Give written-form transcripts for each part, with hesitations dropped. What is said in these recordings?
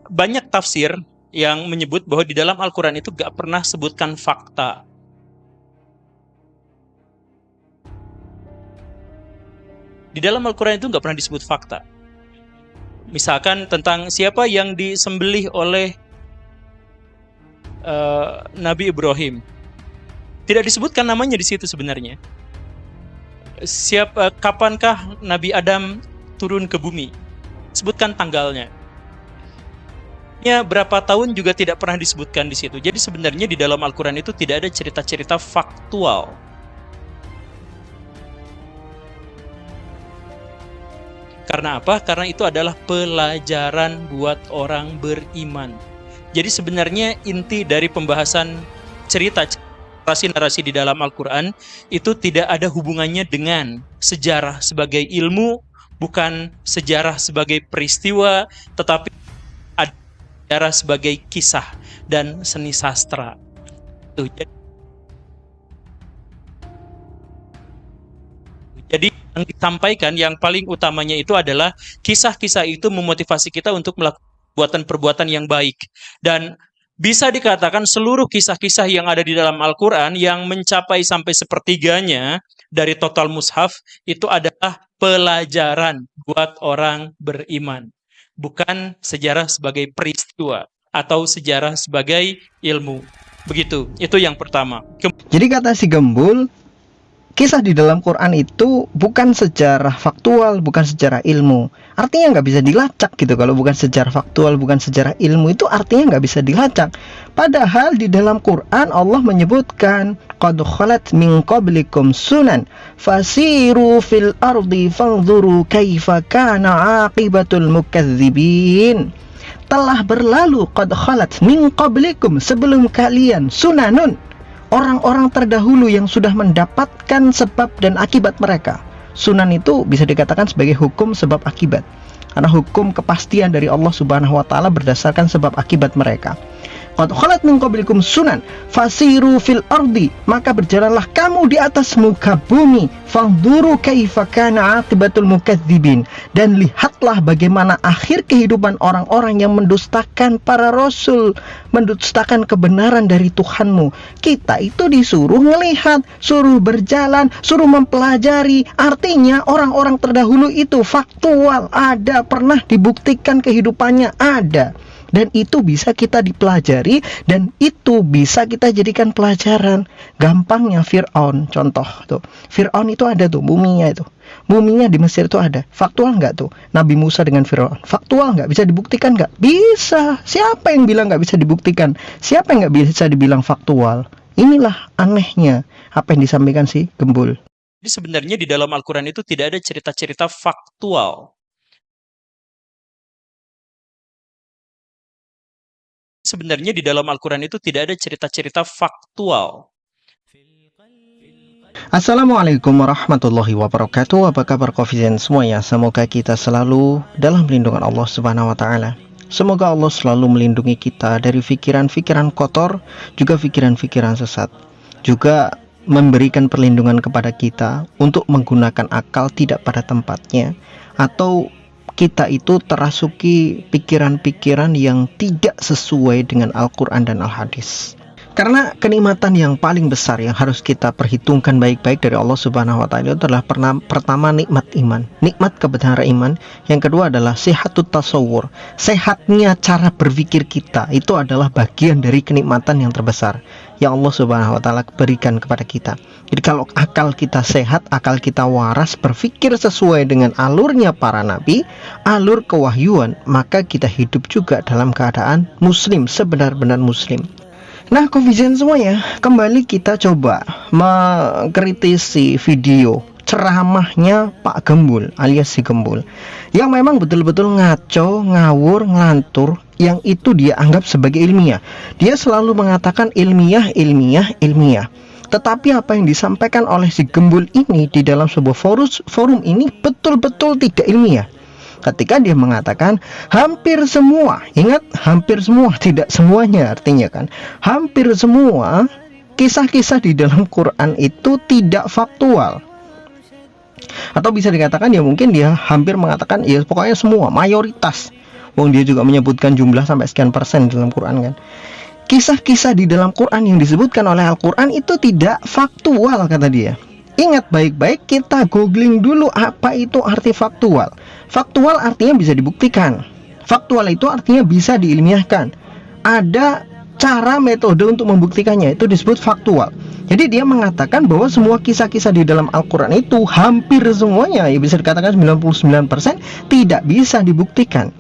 Banyak tafsir yang menyebut bahwa di dalam Al-Quran itu gak pernah sebutkan fakta. Di dalam Al-Quran itu gak pernah disebut fakta. Misalkan tentang siapa yang disembelih oleh Nabi Ibrahim. Tidak disebutkan namanya di situ sebenarnya. Kapankah Nabi Adam turun ke bumi? Sebutkan tanggalnya. Berapa tahun juga tidak pernah disebutkan di situ. Jadi sebenarnya di dalam Al-Quran itu tidak ada cerita-cerita faktual. Karena apa? Karena itu adalah pelajaran buat orang beriman. Jadi sebenarnya inti dari pembahasan cerita narasi-narasi di dalam Al-Quran itu tidak ada hubungannya dengan sejarah sebagai ilmu, bukan sejarah sebagai peristiwa, tetapi ada sejarah sebagai kisah dan seni sastra. Jadi yang disampaikan yang paling utamanya itu adalah kisah-kisah itu memotivasi kita untuk melakukan perbuatan-perbuatan yang baik. Dan bisa dikatakan seluruh kisah-kisah yang ada di dalam Al-Quran yang mencapai sampai sepertiganya dari total mushaf itu adalah pelajaran buat orang beriman. Bukan sejarah sebagai peristiwa atau sejarah sebagai ilmu. Begitu, itu yang pertama. Jadi kata si Gembul, kisah di dalam Quran itu bukan sejarah faktual, bukan sejarah ilmu. Artinya nggak bisa dilacak gitu. Kalau bukan sejarah faktual, bukan sejarah ilmu, itu artinya nggak bisa dilacak. Padahal di dalam Quran Allah menyebutkan qad khalat min qablikum sunan fasiru fil ardi fanzuru kaifa kana aqibatul mukadzibin. Telah berlalu qad khalat min qablikum, sebelum kalian, sunanun, orang-orang terdahulu yang sudah mendapatkan sebab dan akibat mereka. Sunan itu bisa dikatakan sebagai hukum sebab akibat, karena hukum kepastian dari Allah Subhanahu wa taala berdasarkan sebab akibat mereka. Qad khalat min qablikum sunan fasiru fil ardi, maka berjalanlah kamu di atas muka bumi, fanzuru kaifa kana aqibatul mukadzibin, dan lihatlah bagaimana akhir kehidupan orang-orang yang mendustakan para rasul, mendustakan kebenaran dari Tuhanmu. Kita itu disuruh melihat, suruh berjalan, suruh mempelajari. Artinya orang-orang terdahulu itu faktual, ada, pernah dibuktikan kehidupannya, ada. Dan itu bisa kita dipelajari, dan itu bisa kita jadikan pelajaran. Gampangnya Fir'aun, contoh tuh, Fir'aun itu ada tuh, buminya itu, buminya di Mesir itu ada. Faktual nggak tuh Nabi Musa dengan Fir'aun? Faktual nggak? Bisa dibuktikan nggak? Bisa. Siapa yang bilang nggak bisa dibuktikan? Siapa yang nggak bisa dibilang faktual? Inilah anehnya apa yang disampaikan si Gembul. Jadi sebenarnya di dalam Al-Quran itu tidak ada cerita-cerita faktual. Sebenarnya di dalam Al-Quran itu tidak ada cerita-cerita faktual. Assalamualaikum warahmatullahi wabarakatuh. Apa kabar Kofizen semuanya? Semoga kita selalu dalam lindungan Allah Subhanahu wa taala. Semoga Allah selalu melindungi kita dari pikiran-pikiran kotor, juga pikiran-pikiran sesat. Juga memberikan perlindungan kepada kita untuk menggunakan akal tidak pada tempatnya, atau kita itu terasuki pikiran-pikiran yang tidak sesuai dengan Al-Quran dan Al-Hadis. Karena kenikmatan yang paling besar yang harus kita perhitungkan baik-baik dari Allah Subhanahu wa taala itu adalah pertama nikmat iman, nikmat kebenaran iman. Yang kedua adalah sehatut tasawur, sehatnya cara berpikir kita. Itu adalah bagian dari kenikmatan yang terbesar yang Allah Subhanahu wa taala berikan kepada kita. Jadi kalau akal kita sehat, akal kita waras, berpikir sesuai dengan alurnya para nabi, alur kewahyuan, maka kita hidup juga dalam keadaan muslim, sebenar-benar muslim. Nah, Kofizen semuanya, kembali kita coba mengkritisi video ceramahnya Pak Gembul alias si Gembul, yang memang betul-betul ngaco, ngawur, ngelantur, yang itu dia anggap sebagai ilmiah. Dia selalu mengatakan ilmiah, ilmiah, ilmiah. Tetapi apa yang disampaikan oleh si Gembul ini di dalam sebuah forum ini betul-betul tidak ilmiah. Ketika dia mengatakan hampir semua, ingat hampir semua, tidak semuanya artinya kan, hampir semua kisah-kisah di dalam Quran itu tidak faktual. Atau bisa dikatakan ya mungkin dia hampir mengatakan ya pokoknya semua, mayoritas. Wong dia juga menyebutkan jumlah sampai sekian persen dalam Quran kan. Kisah-kisah di dalam Quran yang disebutkan oleh Al-Quran itu tidak faktual kata dia. Ingat baik-baik, kita googling dulu apa itu arti faktual. Faktual artinya bisa dibuktikan. Faktual itu artinya bisa diilmiahkan. Ada cara metode untuk membuktikannya, itu disebut faktual. Jadi dia mengatakan bahwa semua kisah-kisah di dalam Al-Quran itu hampir semuanya, ya bisa dikatakan 99% tidak bisa dibuktikan.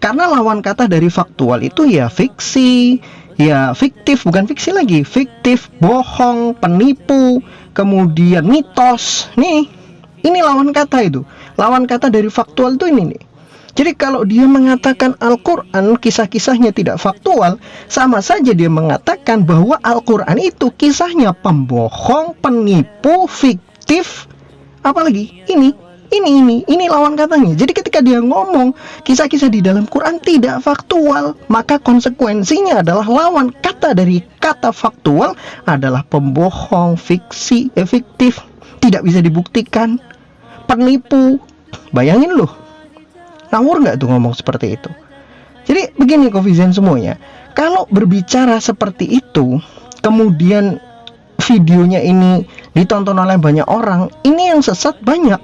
Karena lawan kata dari faktual itu ya fiksi, ya fiktif, bukan fiksi lagi, fiktif, bohong, penipu, kemudian mitos. Ini lawan kata itu. Lawan kata dari faktual itu ini nih. Jadi kalau dia mengatakan Al-Quran kisah-kisahnya tidak faktual, sama saja dia mengatakan bahwa Al-Quran itu kisahnya pembohong, penipu, fiktif, apalagi ini lawan katanya. Jadi ketika dia ngomong kisah-kisah di dalam Quran tidak faktual, maka konsekuensinya adalah lawan kata dari kata faktual adalah pembohong, fiksi, fiktif, tidak bisa dibuktikan, penipu. Bayangin loh, ngawur nggak tuh ngomong seperti itu? Jadi begini Kofizen semuanya, kalau berbicara seperti itu, kemudian videonya ini ditonton oleh banyak orang, ini yang sesat banyak.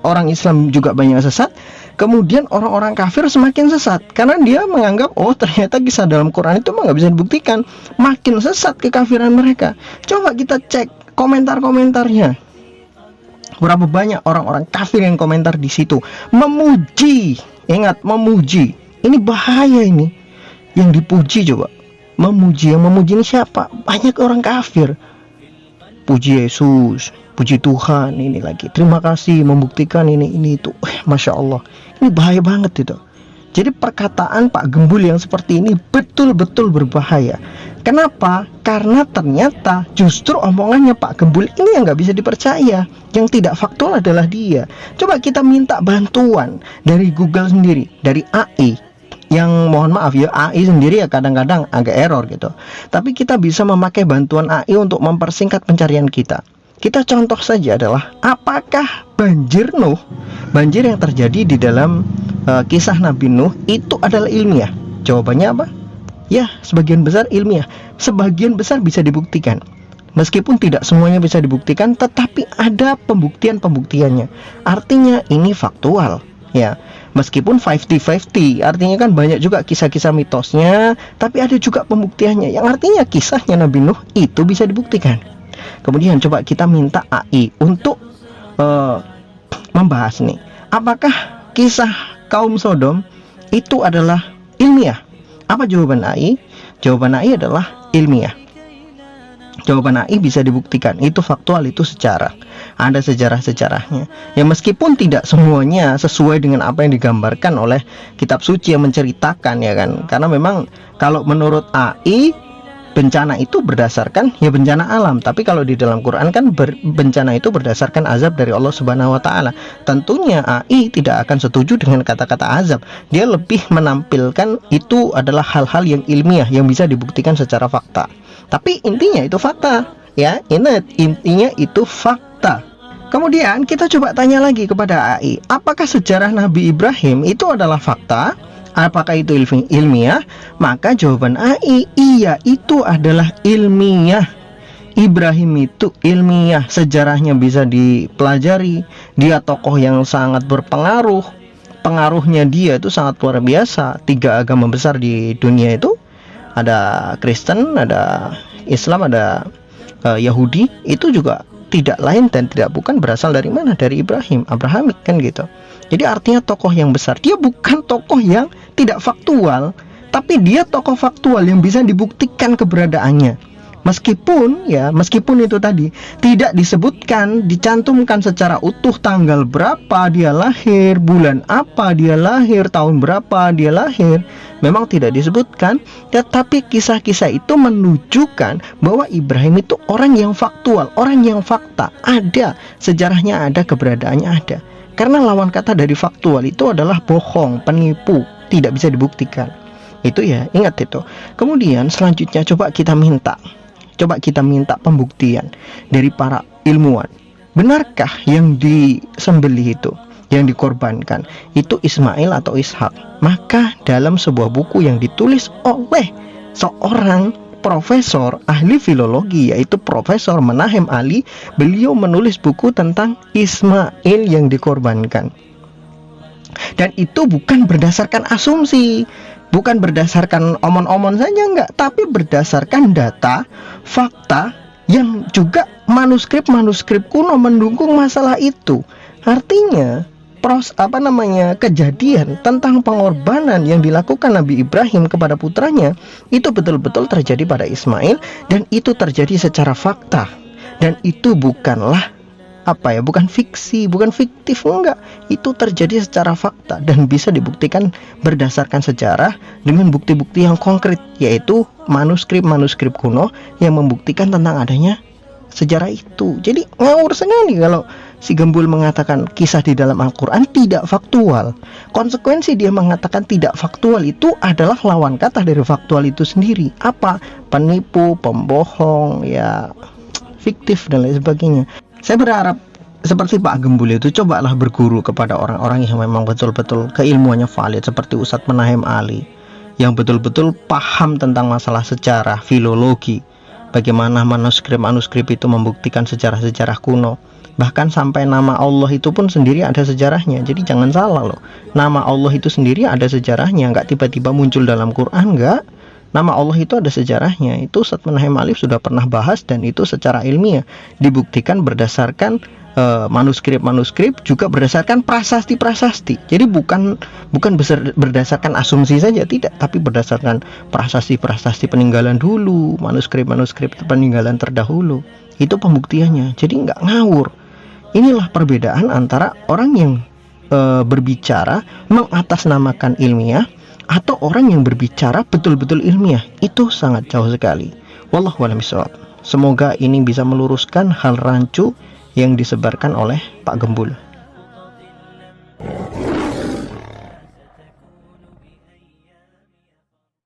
Orang Islam juga banyak sesat, kemudian orang-orang kafir semakin sesat, karena dia menganggap oh ternyata kisah dalam Quran itu mah nggak bisa dibuktikan, makin sesat kekafiran mereka. Coba kita cek komentar-komentarnya. Berapa banyak orang-orang kafir yang komentar di situ memuji, ingat memuji. Ini bahaya ini. Yang dipuji coba. Memuji, yang memuji ini siapa? Banyak orang kafir. Puji Yesus, puji Tuhan, ini lagi. Terima kasih membuktikan ini itu. Masya Allah. Ini bahaya banget itu. Jadi perkataan Pak Gembul yang seperti ini betul-betul berbahaya. Kenapa? Karena ternyata justru omongannya Pak Gembul ini yang nggak bisa dipercaya. Yang tidak faktual adalah dia. Coba kita minta bantuan dari Google sendiri, dari AI. Yang mohon maaf ya, AI sendiri ya kadang-kadang agak error gitu. Tapi kita bisa memakai bantuan AI untuk mempersingkat pencarian kita. Kita contoh saja adalah apakah banjir Nuh, banjir yang terjadi di dalam kisah Nabi Nuh itu adalah ilmiah? Jawabannya apa? Ya, sebagian besar ilmiah. Sebagian besar bisa dibuktikan. Meskipun tidak semuanya bisa dibuktikan, tetapi ada pembuktian-pembuktiannya. Artinya ini faktual, ya. Meskipun 50-50, artinya kan banyak juga kisah-kisah mitosnya, tapi ada juga pembuktiannya, yang artinya kisahnya Nabi Nuh itu bisa dibuktikan. Kemudian coba kita minta AI untuk membahas nih, apakah kisah kaum Sodom itu adalah ilmiah? Apa jawaban AI? Jawaban AI adalah ilmiah. Jawaban AI bisa dibuktikan, itu faktual, itu sejarah. Ada sejarah-sejarahnya. Ya meskipun tidak semuanya sesuai dengan apa yang digambarkan oleh kitab suci yang menceritakan ya kan. Karena memang kalau menurut AI bencana itu berdasarkan ya bencana alam, tapi kalau di dalam Quran kan bencana itu berdasarkan azab dari Allah Subhanahu wa taala. Tentunya AI tidak akan setuju dengan kata-kata azab. Dia lebih menampilkan itu adalah hal-hal yang ilmiah yang bisa dibuktikan secara fakta. Tapi intinya itu fakta, ya. Ingat, intinya itu fakta. Kemudian kita coba tanya lagi kepada AI, apakah sejarah Nabi Ibrahim itu adalah fakta? Apakah itu ilmiah? Maka jawaban AI, iya, itu adalah ilmiah. Ibrahim itu ilmiah, sejarahnya bisa dipelajari. Dia tokoh yang sangat berpengaruh. Pengaruhnya dia itu sangat luar biasa. 3 agama besar di dunia itu, ada Kristen, ada Islam, ada Yahudi. Itu juga tidak lain dan tidak bukan berasal dari mana? Dari Ibrahim, Abrahamik kan gitu. Jadi artinya tokoh yang besar. Dia bukan tokoh yang tidak faktual, tapi dia tokoh faktual yang bisa dibuktikan keberadaannya. Meskipun itu tadi tidak disebutkan, dicantumkan secara utuh tanggal berapa dia lahir, bulan apa dia lahir, tahun berapa dia lahir, memang tidak disebutkan, tetapi kisah-kisah itu menunjukkan bahwa Ibrahim itu orang yang faktual, orang yang fakta, ada sejarahnya, ada keberadaannya, ada. Karena lawan kata dari faktual itu adalah bohong, penipu, tidak bisa dibuktikan. Itu ya, ingat itu. Kemudian selanjutnya coba kita minta pembuktian dari para ilmuwan. benarkah yang disembelih itu, yang dikorbankan itu Ismail atau Ishak? Maka dalam sebuah buku yang ditulis oleh seorang profesor ahli filologi, yaitu Profesor Menahem Ali, beliau menulis buku tentang Ismail yang dikorbankan. Dan itu bukan berdasarkan asumsi, bukan berdasarkan omon-omon saja, enggak, tapi berdasarkan data, fakta, yang juga manuskrip kuno mendukung masalah itu. Artinya kejadian tentang pengorbanan yang dilakukan Nabi Ibrahim kepada putranya itu betul-betul terjadi pada Ismail, dan itu terjadi secara fakta, dan itu bukanlah bukan fiksi, bukan fiktif, enggak, itu terjadi secara fakta dan bisa dibuktikan berdasarkan sejarah dengan bukti-bukti yang konkret, yaitu manuskrip kuno yang membuktikan tentang adanya sejarah itu. Jadi ngawur sekali kalau si Gembul mengatakan kisah di dalam Al-Quran tidak faktual. Konsekuensi dia mengatakan tidak faktual itu adalah lawan kata dari faktual itu sendiri. Apa? Penipu, pembohong, ya fiktif dan lain sebagainya. Saya berharap seperti Pak Gembul itu cobalah berguru kepada orang-orang yang memang betul-betul keilmuannya valid, seperti Ustadz Menahem Ali, yang betul-betul paham tentang masalah sejarah, filologi, bagaimana manuskrip itu membuktikan sejarah-sejarah kuno. Bahkan sampai nama Allah itu pun sendiri ada sejarahnya. Jadi jangan salah loh, nama Allah itu sendiri ada sejarahnya, nggak tiba-tiba muncul dalam Quran, nggak. Nama Allah itu ada sejarahnya. Itu Ustadz Menahem Ali sudah pernah bahas, dan itu secara ilmiah dibuktikan berdasarkan manuskrip, juga berdasarkan prasasti. Jadi bukan berdasarkan asumsi saja, tidak, tapi berdasarkan prasasti peninggalan dulu, manuskrip peninggalan terdahulu. Itu pembuktiannya. Jadi nggak ngawur. Inilah perbedaan antara orang yang berbicara mengatasnamakan ilmiah atau orang yang berbicara betul-betul ilmiah. Itu sangat jauh sekali. Wallahu a'lam bishawab. Semoga ini bisa meluruskan hal rancu yang disebarkan oleh Pak Gembul.